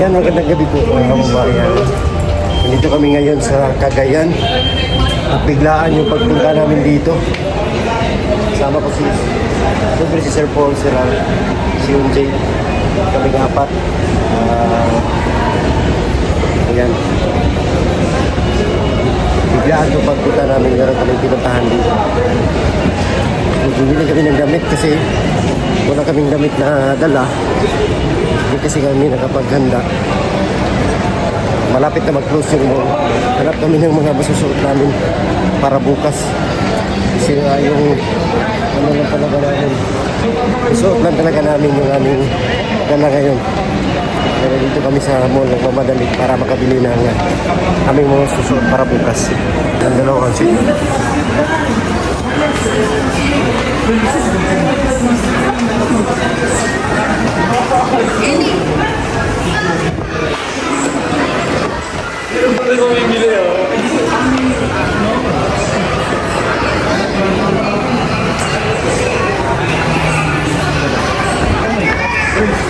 Yan, magandang gabi po mga kababayan. Nandito kami ngayon sa Cagayan. At biglaan yung pagpunta namin dito. Kasama ko siyempre si Sir Paul, si Ram, si Unjay. Kaming apat. Ayan. Biglaan yung pagpunta namin. Meron kami pinuntahan dito. Bumili kami ng damit kasi wala kaming damit na dala. Hindi kasi kami nakapaghanda. Malapit na mag-close yung mall. Hanap kami ng mga masusuot namin para bukas. Kasi yung ano lang talaga namin. Suot lang talaga namin yung aming dala ngayon. Pero dito kami sa mall nagmamadali para makabili ng aming mga susuot para bukas. Ang dalawang seat.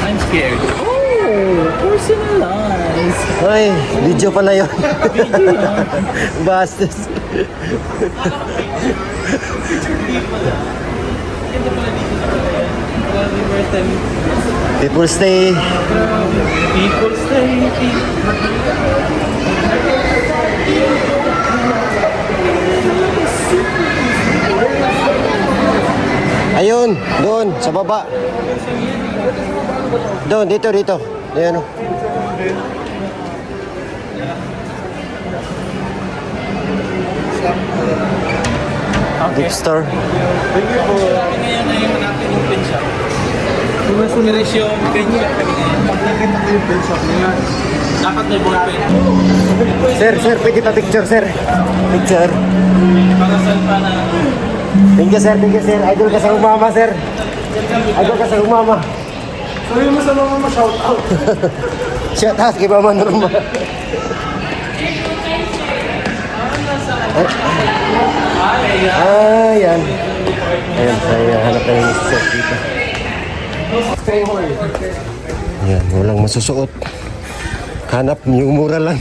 I'm scared. Oh, personalized. Ay, video pala yun. Video yan. Bastos. Ganda pala dito sa Cagayan. People stay. People stay. Ayun, doon, sa baba. Doon, dito. Ayan o. Gift store. Ngayon na yung natin yung pen shop. Finish yung pen shop kami ngayon. Pag nakita ko yung pen shop niya, dapat may ball pen. Sir, pwede pa picture, sir. Picture. Para sa para Thank you, sir. Idol ka sa umama, sir. Idol ka sa umama. sabi mo sa mga ma-shout out. Shout out kay Mama Norma. Ayan. Ayan, saya hanap tayo ng susuot dito. Ayan, walang masusuot. Hanap yung mura lang.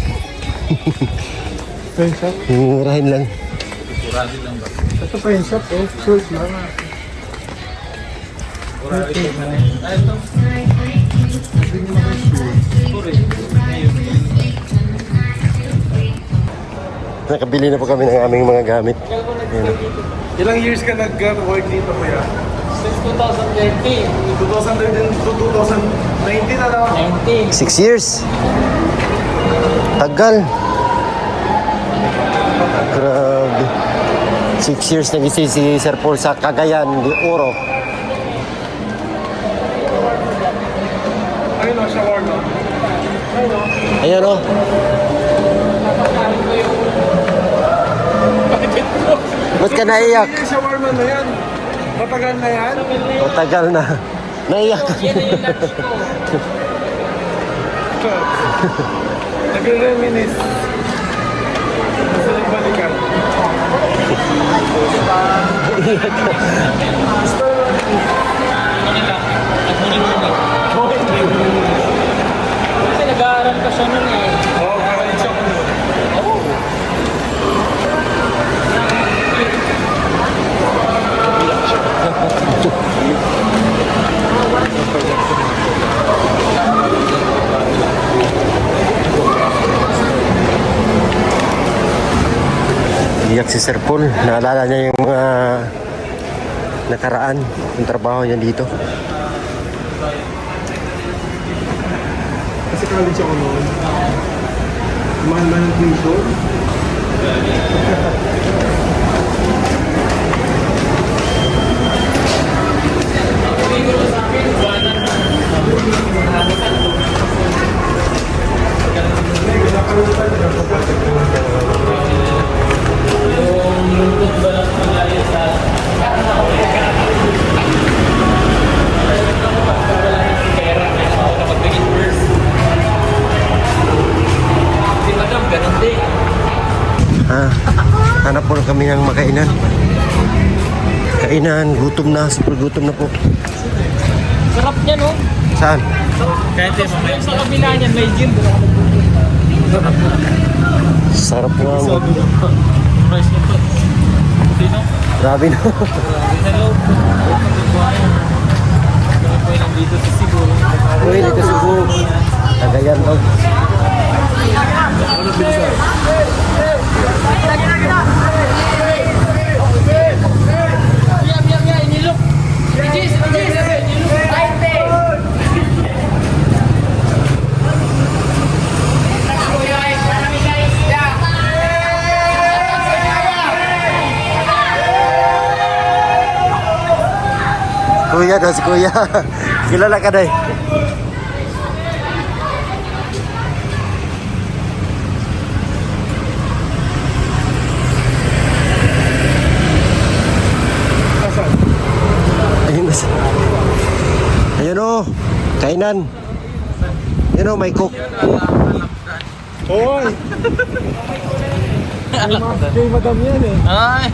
Pen shop? Yung murahin lang. Kurado lang ba? Ito pen shop, oh. Short lang. Kurado lang ba? Ito. Nakabili na po kami ng aming mga gamit. Ayan. Ilang years ka nag-work dito, kuya? Since 2013. 2013 to 2019 na lang. 19. 6 years. Tagal. Grabe. 6 years nag-stay si Sir Paul sa Cagayan de Oro. Ayun o, shawarma. Ayun o. Ayan o. Ba't ka naiyak? Yung shawarma na yan. Matagal na yan. Matagal na. Naiyak ka. Yan na yung lunch ko. Nagre-reminis. Gusto nang balikan. Ano lang? Nagmuni-muni. Kasi nag-aaral ka siya nun eh. Oo, kakain siya ko nun. Iyak si Sir Paul. Naalala niya yung mga nakaraan. Yung trabaho niya dito. Kasi college ako noon. Mahal-mahal ng tuition. Hanap po kami ng makainan. Kainan, gutom na, super gutom na po. Sarap niya, no? Saan? Kahit yung mamaya. Sa kabila niyan, may gym. Sarap nga mo. Price nito. Sino? Grabe no. Hello. Kami po yung nandito sa Cebu. Uy, dito sa Cebu. Cagayan daw. Kuya daw si Kuya. Kilala ka day. Ayun na siya. Ayun o. Kainan. Ayun o, may cook. Hoy! Kay madam yan eh. Ay!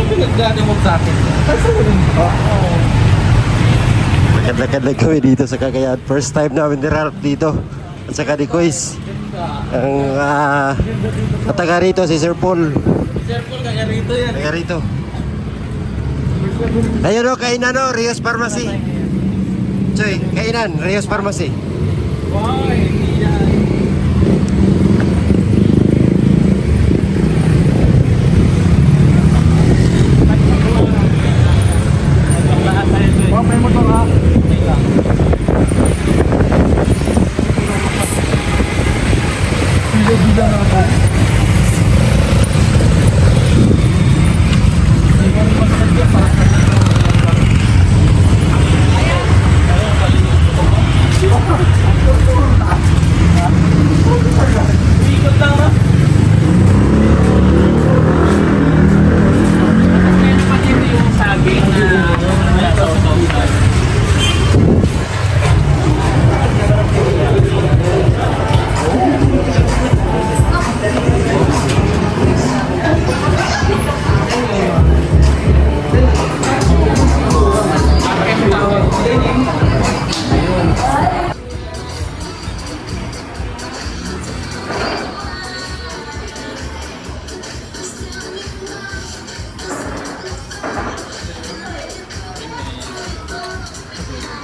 Pinagdaan mo sa akin. Lakad-lakad lang kami dito sa Cagayan. First time namin ni Ralph dito. At saka ni Kuis. Ang taga rito si Sir Paul. Sir Paul, kaya rito yan. Taga rito. Ayun o, kainan o, Rios Pharmacy. Choy, kainan, Rios Pharmacy. Wow, hindi yan. May motor ha. Bila na ako. Ikot lang ha. Meron pa dito yung saging na sausaw.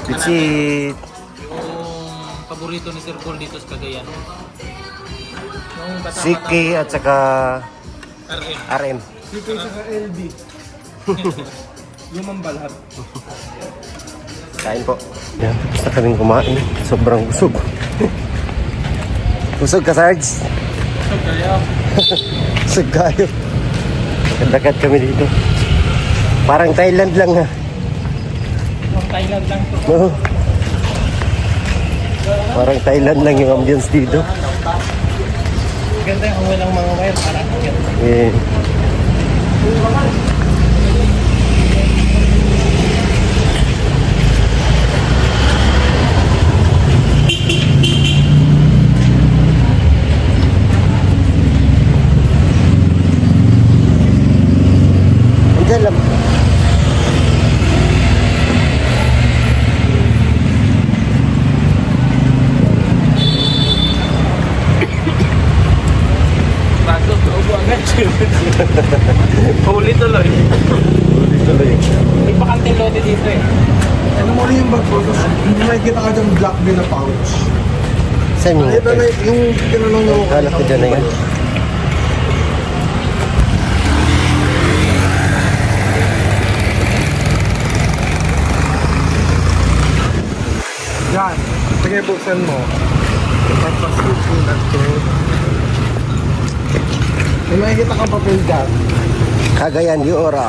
Bitsit. Yung paborito ni Sir Paul dito sa Cagayan. Yung bata-bata. Siki at saka RM. RM. Dito sa LD. Yung mambalhat. Kain po. Yan, tapos na kaming kumain. Sobrang busog. Busog ka, Sarge? So, kaya, Busog kayo. Lakad kami dito. Parang Thailand lang ha. yung Thailand lang to. No? Parang Thailand lang yung ambience dito. Ganda yung walang mga wire para Eh. Andiyan lang. bago, naubo agad. Huli tuloy. Tuloy. May bakante lote dito eh. Ano mo rin yung bag ko? Tapos hindi makikita ka dyan black bin na pouch. Saan yung Ito na yung tinanong nyo. Kala ko dyan na yan. Yan. Sige, buksan mo. Papasuit ko na to. May makikita kang papel dyan. Cagayan de Oro.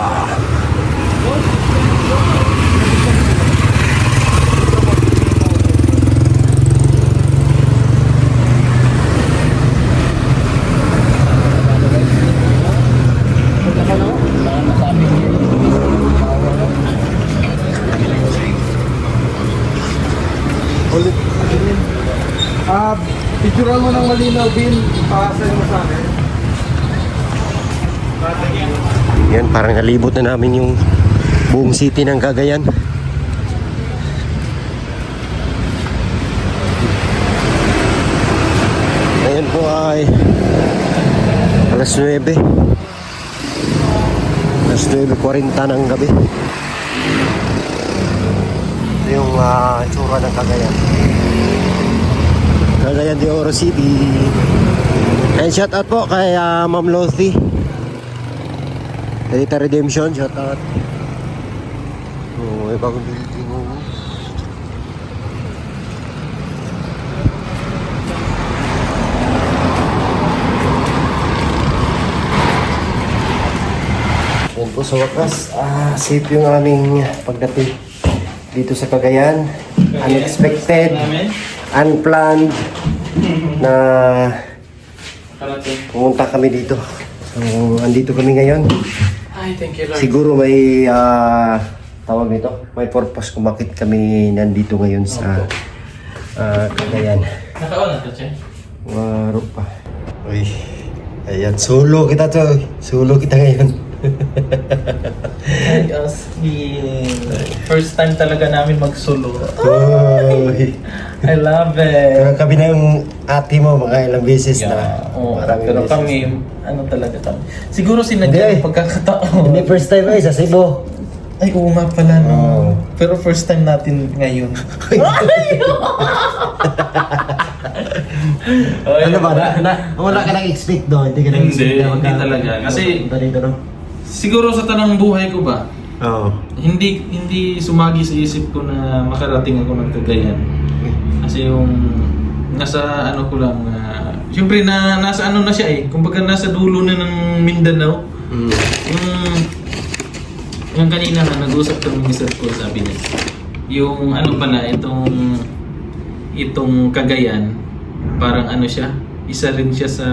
Ulit. Picturean mo ng malinaw, Bin. Pakasal mo sa akin. Yan, parang nalibot na namin yung buong city ng Cagayan. ay alas 9. Alas 9:40 ng gabi. Ito yung itsura ng Cagayan. Cagayan de Oro City. And shout out po kay Ma'am Lothy. Rita Redemption, shout out. Oh, may bagong building. Oh. Yan po sa wakas, safe yung aming pagdating dito sa Cagayan. Unexpected, unplanned na pumunta kami dito. So, andito kami ngayon. Ay, thank you Lord. Siguro may tawag nito, may purpose kung bakit kami nandito ngayon sa Cagayan. Naka-on na to, Che? Waro pa. Uy, ayan, solo kita to. Solo kita ngayon. Ay, first time talaga namin mag-solo. Uy. I love Pero it. kami na yung ate mo mga ilang beses na. Oo, Maraming pero beses. kami, ano talaga kami. Siguro sinadya Hindi. yung pagkakataon. Hindi first time ay sa Cebu. Ay, oo nga pala, no. Oo. Pero first time natin ngayon. Ano ba? Wala ka nang expect doon. Hindi ka nang Hindi, expect na hindi talaga. Kasi- punta dito, no? Siguro sa tanang buhay ko ba, Oo. hindi sumagi sa isip ko na makarating ako ng Cagayan. Kasi yung nasa ano ko lang, siyempre nasa ano na siya eh. Kumbaga nasa dulo na ng Mindanao. Mm. Yung kanina na nag-usap kami ni Sir Paul, sabi niya, yung ano pala, itong Cagayan, parang ano siya, isa rin siya sa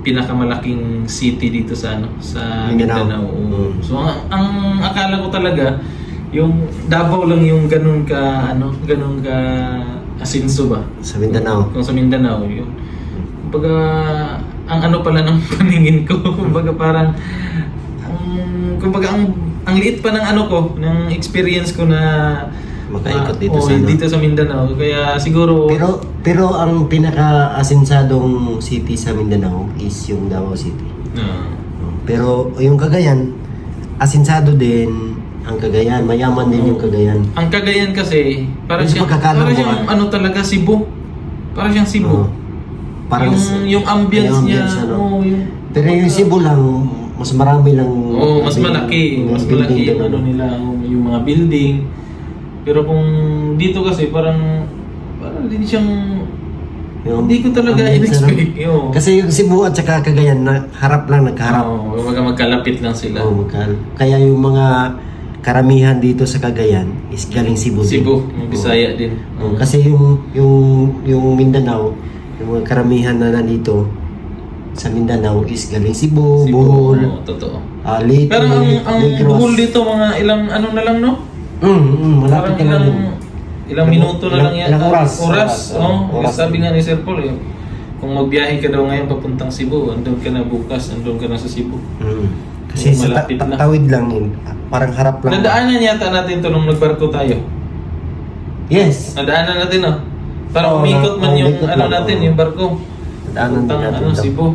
pinakamalaking city dito sa sa Mindanao. Mindanao. Oo. Mm. So ang akala ko talaga yung Davao lang yung ganun ka asinso ba? Sa Mindanao. Kung sa Mindanao yun. Kumbaga ang ano pala ng paningin ko, kumbaga parang ang liit pa ng ano ko, ng experience ko na Makaikot dito oo, sa ano. dito sa Mindanao. Kaya siguro Pero ang pinaka-asensadong city sa Mindanao is yung Davao City. Pero yung Cagayan, asensado din ang Cagayan. Mayaman din yung Cagayan. ang Cagayan kasi parang Yung siyang pagkakaalam ko, ano talaga Cebu. Parang siyang Cebu. Oo. Parang yung ambience yung niya, ambience, ano. oo, yung Pero yung Cebu lang, mas marami lang. oo, mas malaki, mas malaki yung ano nila, yung mga building. Pero kung dito kasi parang din siyang hindi ko talaga in-expect. Yo. Kasi yung Cebu at saka Cagayan, harap lang, nagkaharap. Oo, kumbaga magkalapit lang sila. Oo, kaya yung mga karamihan dito sa Cagayan is galing Cebu. Cebu, din. yung Bisaya din. Oo, kasi yung Mindanao, yung mga karamihan na nandito sa Mindanao is galing Cebu, Bohol, oo, totoo. Leyte, Pero ang Negros. Bohol dito mga ilang ano na lang, no? Malapit ka lang. Ilang minuto na lang yan. Ilang oras. Oras. Sabi nga ni Sir Paul, kung magbiyahe ka daw ngayon papuntang Cebu, andun ka na bukas, andun ka na sa Cebu. Kasi sa Malapit na. tawid lang yun. Parang harap lang. Nadaanan yata natin to nung nagbarko tayo. Yes. Nadaanan natin, no? Para Oo, umikot man yung umikot ano lang, natin, oo. yung barko. Daanan din Papuntang natin to. Cebu.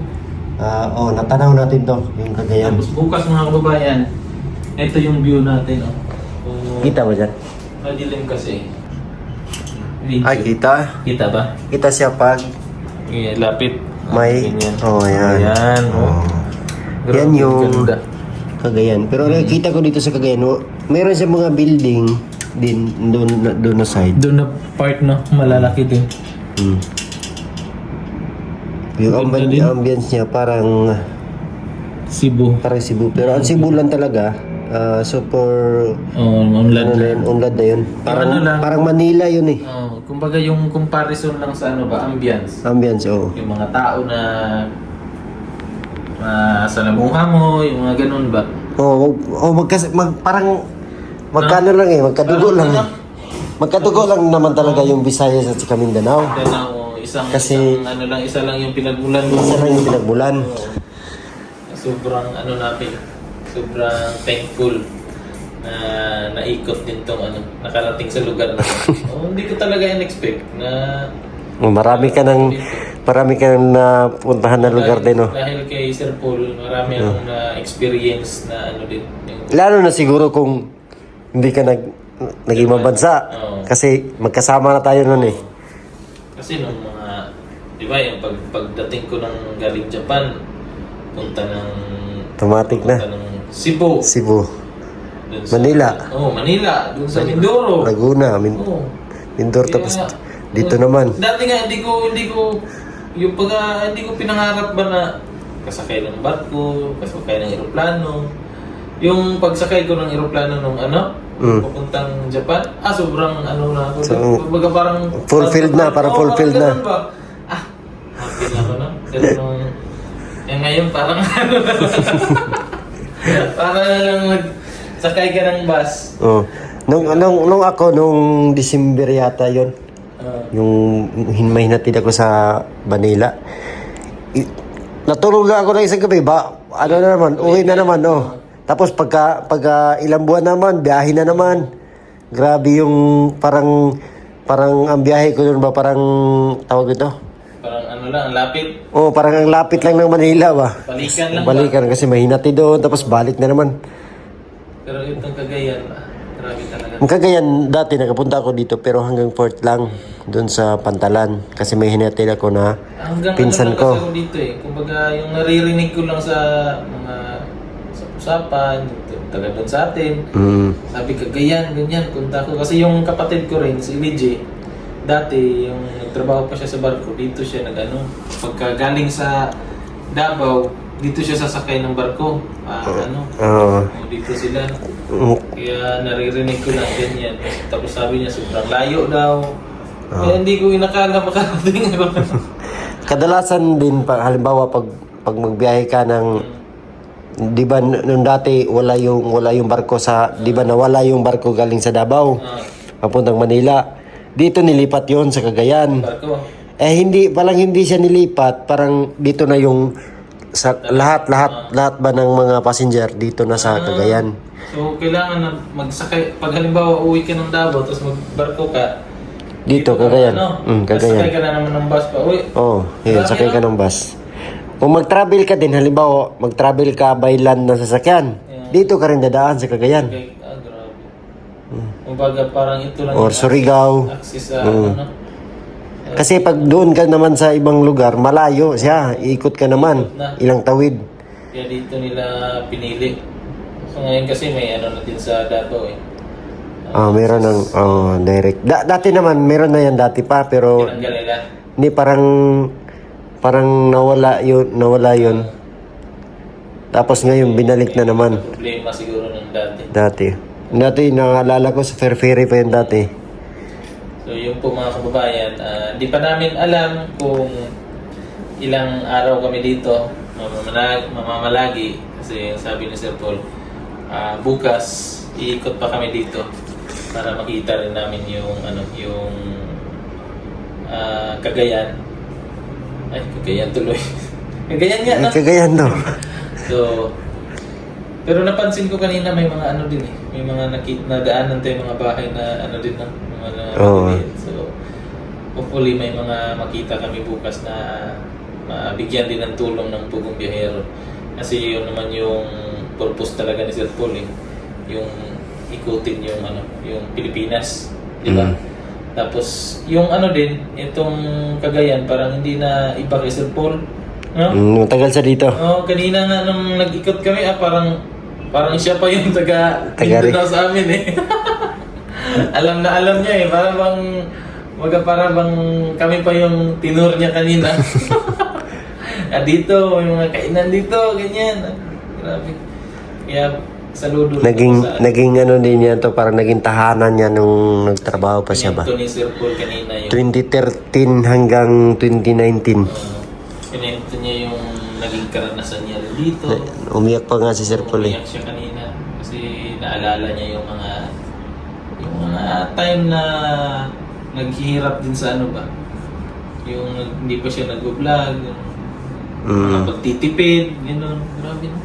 Natanaw natin to, yung Cagayan. Tapos bukas mga kababayan, ito yung view natin, no? Kita mo dyan? Madilim kasi. Ay, kita. Kita ba? Kita siya pag Lapit. may... Ganyan. Ayan. Ayan, oh. Yan Grabe, yung ganda. Cagayan. Pero nakikita ko dito sa Cagayan, meron siya mga building din doon na side. Doon na part na malalaki din. Yung Ganda din. ambience niya parang Cebu. Cebu. Pero ang Cebu lang talaga, super Unlad na. unlad na yun. Parang, ano lang? parang Manila yun eh. Kumbaga yung comparison lang sa ano ba, ambience. Ambience, oo. Yung mga tao na salamuha mo, yung mga ganun ba? Parang magkano lang eh, magkadugo lang eh. Magkadugo lang naman talaga yung Visayas at saka Mindanao. Kasi- isa lang yung pinagmulan mo. Isa lang yung pinagmulan. Sobrang sobrang thankful na naikot din tong nakarating sa lugar na to. Hindi ko talaga in-expect na Marami ka ng Marami kang napuntahan na lugar din, no? Dahil kay Sir Paul, marami akong na-experience na ano din. Yung, Lalo na siguro kung hindi ka naging mabansa. Oo. Kasi magkasama na tayo nun eh. kasi nung mga, di ba, yung pagdating ko ng galing Japan, punta ng Automatic na. punta ng Cebu. Cebu. Dun Manila. Manila. Doon sa Mindoro. Laguna. Oo. Mindoro. Tapos Kaya, dito naman. Dati nga hindi ko yung hindi ko pinangarap ba na kasakay ng barko, kasakay ng eroplano. Yung pagsakay ko ng eroplano nung papuntang Japan, sobrang ano na ako. So, Kumbaga parang fulfilled na, parang fulfilled na. ganun ba? Happy na ako na. Pero nung ngayon parang ano na. Parang lang sakay ka ng bus. Oh. Nung ako, nung December yata yon, yung hinatid ako sa Manila. Natulog lang ako ng isang gabi, ano na naman, uwi na naman, oh. Tapos pagka ilang buwan naman, biyahe na naman. Grabe yung parang ang biyahe ko doon ba, parang tawag ito? Parang ano lang, ang lapit. Oh, parang ang lapit lang ng Manila ba. Balikan lang Balikan kasi mahinati doon, tapos balik na naman. Pero itong Cagayan, grabe talaga. Ang Cagayan, dati nakapunta ako dito pero hanggang port lang, doon sa Pantalan. Kasi may hinatid ako na Hanggang pinsan ano lang ko. kasi ako dito eh. Kumbaga yung naririnig ko lang sa mga sa usapan, taga doon sa atin. Sabi Cagayan, ganyan, punta ko. Kasi yung kapatid ko rin, si LJ, dati yung nagtrabaho pa siya sa barko, dito siya pagka galing sa Davao, dito siya sasakay ng barko. Dito sila. Kaya naririnig ko lang ganyan. Tapos sabi niya, sobrang layo daw. Kaya hindi ko inakala makarating ako. Kadalasan din, halimbawa pag magbiyahe ka ng, di ba nung dati wala yung barko di ba nawala yung barko galing sa Davao, papuntang Manila. Dito nilipat yon sa Cagayan. Barko. Hindi siya nilipat, parang dito na yung sa lahat ba ng mga passenger dito na sa Cagayan. So, kailangan na magsakay. Pag halimbawa uwi ka ng Davao, tapos magbarko ka, Dito, Cagayan. Cagayan. Sakay ka na naman ng bus pa uwi. Oo, yun, sakay ka ng bus. Kung mag-travel ka din, halimbawa, mag-travel ka by land na sasakyan, dito ka rin dadaan sa Cagayan. Okay. Grabe. Kumbaga parang ito lang Or yung Surigao. access sa Kasi pag doon ka naman sa ibang lugar, malayo siya, ikot ka naman, ilang tawid. Kaya dito nila pinili. So ngayon kasi may na din sa Davao eh. Meron ng direct. Dati naman, meron na yan dati pa, pero Tinanggal nila. hindi parang nawala yun. Tapos ngayon, binalik na naman. Problema siguro ng Dati, naalala ko sa Ferry pa yun dati. So yung po mga kababayan, hindi pa namin alam kung ilang araw kami dito mamamalagi kasi sabi ni Sir Paul, bukas iikot pa kami dito para makita rin namin yung Cagayan. Ay, Cagayan tuloy. Cagayan nga, no? Cagayan no. So, pero napansin ko kanina may mga din eh. May mga nadaanan tayo mga bahay na din na. So, hopefully may mga makita kami bukas na mabigyan din ng tulong ng Pugong Biyahero. Kasi yun naman yung purpose talaga ni Sir Paul eh. Yung ikutin yung Pilipinas. Di ba? Tapos, yung din, itong Cagayan, parang hindi na iba kay Sir Paul. No? Matagal sa dito. Kanina nga nung nag-ikot kami, parang siya pa yung taga Mindanao sa amin eh. alam niya eh. Para bang kami pa yung tinur niya kanina. Dito, may mga kainan dito, ganyan. Grabe. Kaya, saludo Naging din yan to, parang naging tahanan niya nung nagtrabaho pa siya ba? Ito ni Sir Paul kanina yung 2013 hanggang 2019. pinento niya yung naging karanasan niya dito. Umiyak pa nga si Sir Paul eh. Umiyak siya kanina kasi naalala niya yung mga time na naghihirap din sa yung hindi pa siya nag-vlog, mga pagtitipid, gano'n. Grabe no.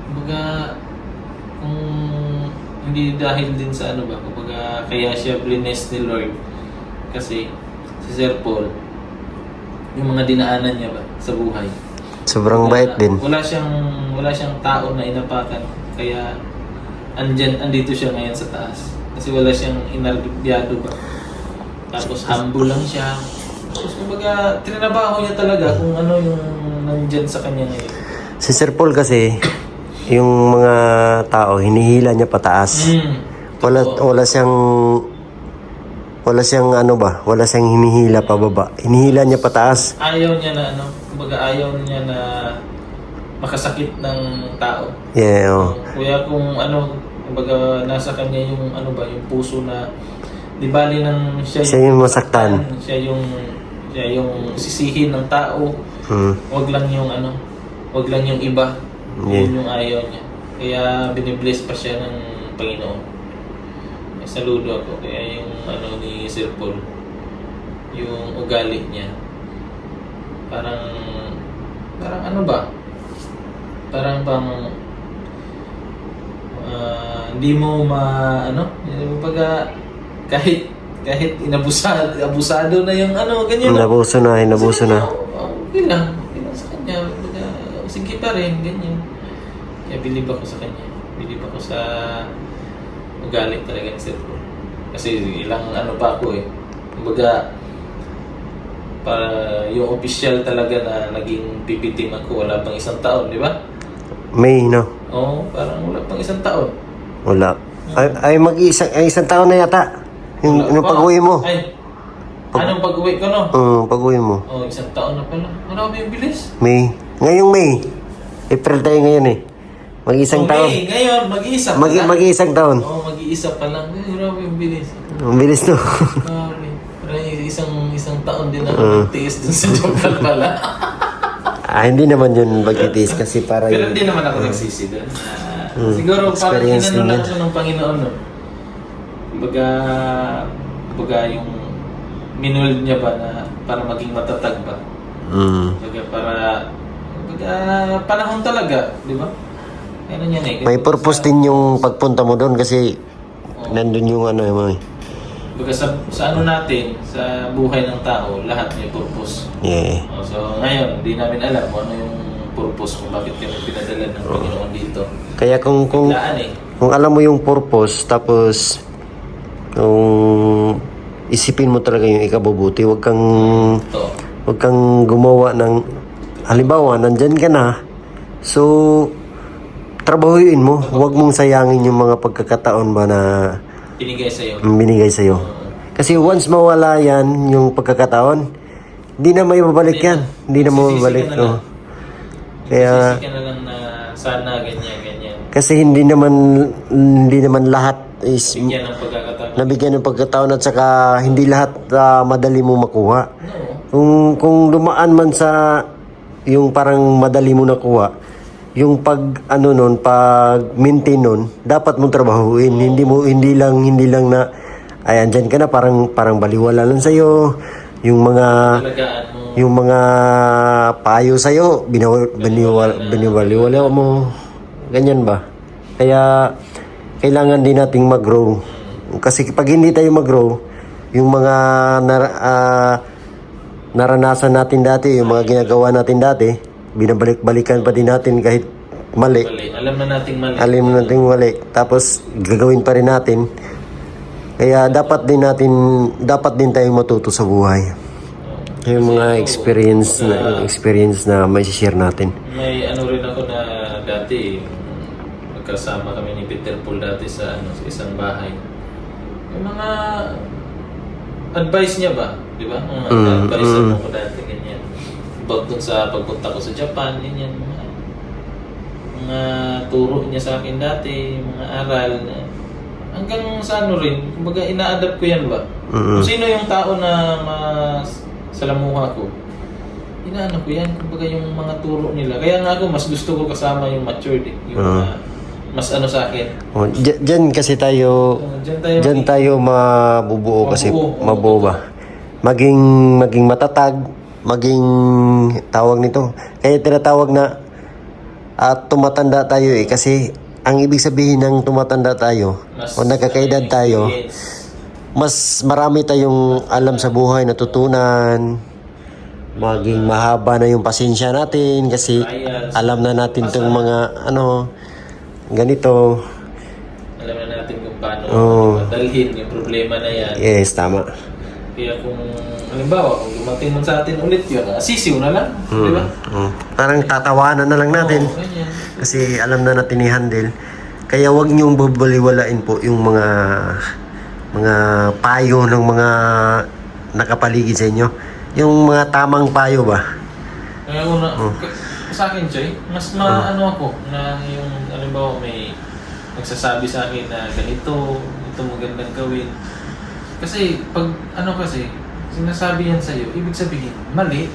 Kumbaga, kung hindi dahil din sa kumbaga kaya siya blessed ni Lord kasi si Sir Paul yung mga dinaanan niya ba sa buhay. Sobrang bait din. Wala siyang tao na inapakan. Kaya andito siya ngayon sa taas. Kasi wala siyang inarbibyado ba. Tapos humble lang siya. Tapos kumbaga, trinabaho niya talaga kung ano yung nandyan sa kanya ngayon. Si Sir Paul kasi, yung mga tao, hinihila niya pataas. Wala siyang ano ba, wala siyang hinihila pababa. Hinihila niya pataas. Ayaw niya na kumbaga ayaw niya na makasakit ng tao. Yeah, oh. Kaya kung kumbaga nasa kanya yung yung puso na di bali ng Siya yung masaktan. Siya yung sisihin ng tao. Wag lang yung iba. Yeah. Yun yung ayaw niya. Kaya binibless pa siya ng Panginoon. Saludo ako. Kaya yung ni Sir Paul, yung ugali niya, parang ano ba? Parang bang hindi mo kahit abusado na yung ganyan. Inabuso na. Okay lang sa kanya. Sige pa rin, ganyan. Kaya believe ako sa kanya. Believe ako sa ugali talaga ni Sir Paul. Kasi ilang pa ako Kumbaga, para yung official talaga na naging pipitim ako, wala pang 1 taon, di ba? May, no? Oo, parang wala pang 1 taon. Wala. Ay isang taon na yata. Yung pag-uwi mo. Ay, anong pag-uwi ko, no? Pag-uwi mo. 1 taon na pala. Marami yung bilis. May. Ngayong May. April tayo ngayon Mag-isang taon. Okay, ngayon, mag-iisa pa lang. Mag-iisang taon. Mag-iisa pa lang. Grabe yung bilis. Ang bilis, no? Grabe. Parang isang taon din ako nagtiis dun sa Jokal pala. Hindi naman yun magtitiis kasi para Pero hindi naman ako nagsisi dun. Siguro parang experience inano din lang yan. ako ng Panginoon, no? Kumbaga yung minuld niya ba na para maging matatag ba? Kumbaga panahon talaga, di ba? Ano yan May purpose din yung pagpunta mo doon kasi nandun yung Kumbaga sa natin, sa buhay ng tao, lahat may purpose. Yeah. So ngayon, hindi namin alam kung ano yung purpose kung bakit kami pinadala ng Panginoon dito. Kaya kung alam mo yung purpose, tapos kung isipin mo talaga yung ikabubuti, wag kang gumawa ng halimbawa, nandyan ka na, so trabahuin mo, wag mong sayangin yung mga pagkakataon ba na binigay sa'yo. Kasi once mawala yan, yung pagkakataon, hindi na may babalik yan. Hindi na mababalik. Kaya Sisisi ka na lang na sana ganyan. kasi hindi naman lahat is Bigyan ng pagkakataon. nabigyan ng pagkataon at saka hindi lahat madali mo makuha. No. Kung dumaan man sa yung parang madali mo nakuha, yung pag-maintain nun, dapat mong trabahuin. Hindi lang na ay andyan ka na parang baliwala lang sa'yo. Yung mga payo sa'yo, binibaliwala mo. Ganyan ba? Kaya kailangan din nating mag-grow. Kasi pag hindi tayo mag-grow, yung mga naranasan natin dati, yung mga ginagawa natin dati, binabalik-balikan pa din natin kahit mali. Alam na nating mali. Tapos gagawin pa rin natin. Kaya dapat din tayong matuto sa buhay. Yung mga experience na may share natin. May rin ako na dati, magkasama kami ni Peter Paul dati sa isang bahay. Yung mga advice niya ba? Di ba? Advice ko dati, ganyan. About dun sa pagpunta ko sa Japan, ganyan. Mga turo niya sa akin dati, mga aral na hanggang sa rin, kumbaga ina-adapt ko yan ba? Kung sino yung tao na salamuha ko, inaano ko yan, kumbaga yung mga turo nila. Kaya nga ako, mas gusto ko kasama yung matured, yung mas sa akin. Diyan kasi tayo, diyan tayo mabubuo kasi, mabuo ba? Maging matatag, maging tawag nito. Kaya tinatawag na tumatanda tayo kasi ang ibig sabihin ng tumatanda tayo o nagkakaedad tayo, mas marami tayong alam sa buhay, natutunan. maging mahaba na yung pasensya natin kasi alam na natin tong mga ano ganito. Alam na natin kung paano Oo. dalhin yung problema na yan. Yes, tama. Kaya kung, halimbawa, kung dumating man sa atin ulit yun, sisiw na lang. Di ba? Parang tatawanan na lang natin. Oo, ganyan. Kasi alam na natin i-handle. Kaya wag niyong bubaliwalain po yung mga payo ng mga nakapaligid sa inyo. Yung mga tamang payo ba? Kaya sa akin, Choy, mas ano ako, na yung, halimbawa, may nagsasabi sa akin na ganito, ito magandang gawin. Kasi, pag ano kasi, sinasabi yan sa'yo, ibig sabihin, mali.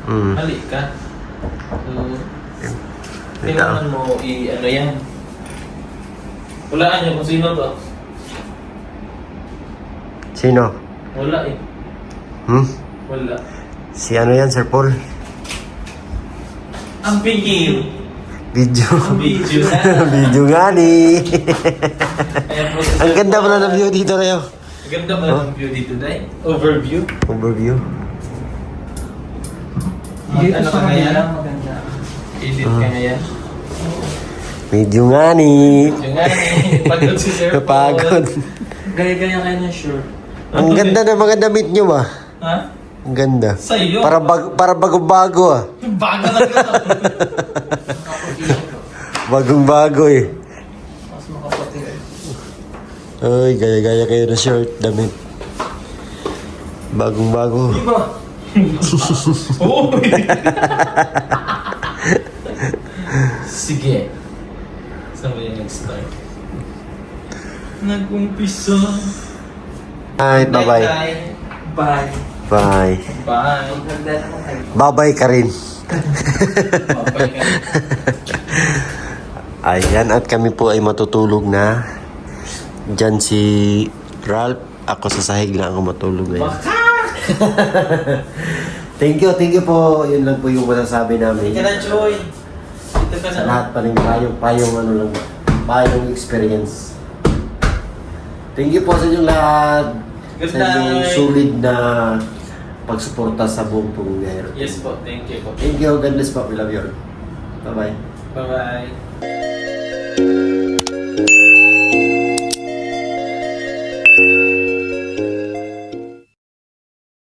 Mali ka. So, kailangan mo ano yan. Walaan niyo kung sino to. Sino? Wala eh. Wala. Si ano yan, Sir Paul? Ang pingin. Video. Video na. Video nga ni. Ayan po si Ang Sir ganda Paul. pala ng view dito Rayo. Ang ganda pala ng view dito, Day. Overview. Overview. Ano ka ngayon? Edit ka ngayon? Video nga ni. Yung nga eh. Pagod si Sir Paul. Napagod. Gaya-gaya kayo na sure. Ang ganda ng mga damit nyo ba? Ha? Ang ganda. Sa'yo? Para bago-bago ah. Bago na ka. Bagong-bago eh. Mas makapatid. Ay, gaya-gaya kayo na shirt, damit. Bagong-bago. Diba? Oo. Sige. Saan mo yung nag-start? Nag-umpisa. Ay, bye-bye. Bye. Bye. Bye. Ganda naman kayo. Bye-bye ka rin. Bye ka. Ayan, at kami po ay matutulog na. Diyan si Ralph. Ako sa sahig lang ako matulog ngayon. Thank you po. Yun lang po yung masasabi namin. Ika na, Joy. Dito ka Sa na. lahat pa rin payong ano lang, payong experience. Thank you po sa inyong lahat. Good Sa inyong night. sulit na pagsuporta sa buong Punggero. Yes po, thank you po. Thank you. God bless po. We love you all. Bye-bye. Bye-bye.